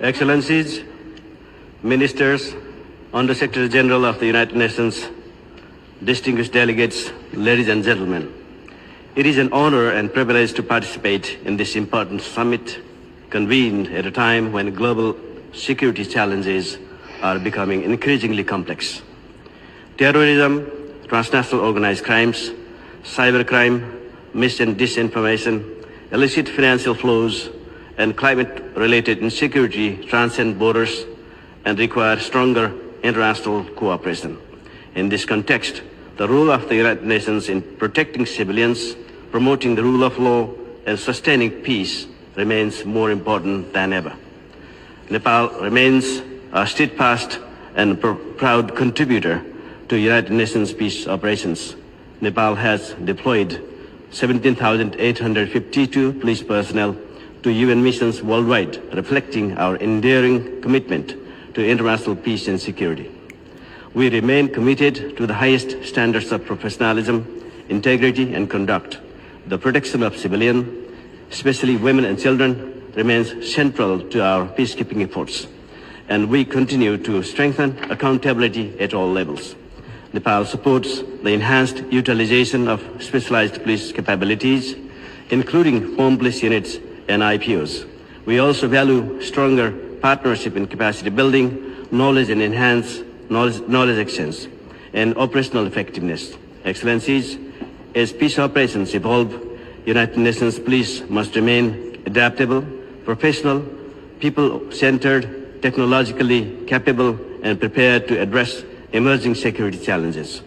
Excellencies, Ministers, Under-Secretary General of the United Nations, distinguished delegates, ladies and gentlemen, it is an honor and privilege to participate in this important summit convened at a time when global security challenges are becoming increasingly complex. Terrorism, transnational organized crimes, cybercrime, mis- and disinformation, illicit financial flows, and climate-related insecurity transcend borders and require stronger international cooperation. In this context, the role of the United Nations in protecting civilians, promoting the rule of law, and sustaining peace remains more important than ever. Nepal remains a steadfast and proud contributor to United Nations peace operations. Nepal has deployed 17,852 police personnel to UN missions worldwide, reflecting our enduring commitment to international peace and security. We remain committed to the highest standards of professionalism, integrity, and conduct. The protection of civilians, especially women and children, remains central to our peacekeeping efforts, and we continue to strengthen accountability at all levels. Nepal supports the enhanced utilization of specialized police capabilities, including home police units and IPOs. We also value stronger partnership in capacity building, knowledge and knowledge exchange, and operational effectiveness. Excellencies, as peace operations evolve, United Nations police must remain adaptable, professional, people-centered, technologically capable, and prepared to address emerging security challenges.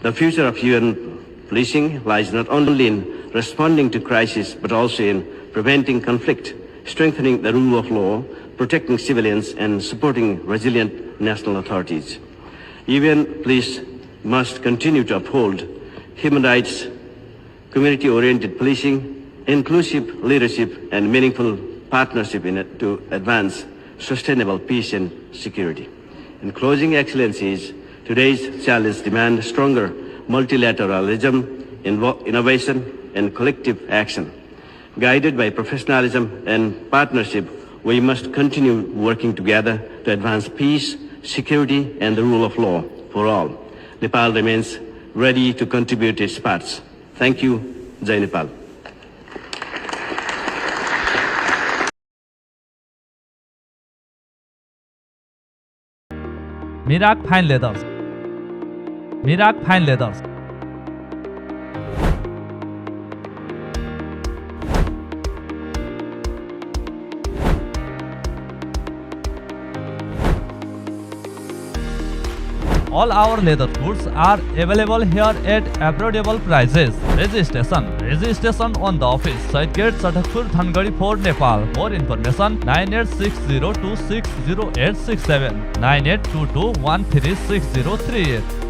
The future of UN policing lies not only in responding to crises, but also in preventing conflict, strengthening the rule of law, protecting civilians, and supporting resilient national authorities. UN police must continue to uphold human rights, community-oriented policing, inclusive leadership, and meaningful partnership to advance sustainable peace and security. In closing, Excellencies, today's challenge demands stronger multilateralism, innovation, and collective action. Guided by professionalism and partnership, we must continue working together to advance peace, security, and the rule of law for all. Nepal remains ready to contribute its parts. Thank you. Jai Nepal. Mirak Fine Leathers. Mirak Fine Leathers. All our leather goods are available here at affordable prices. Registration on the office. Site Gate, Satakpur, Thangari 4, Nepal. More information 9860260867 9822136038.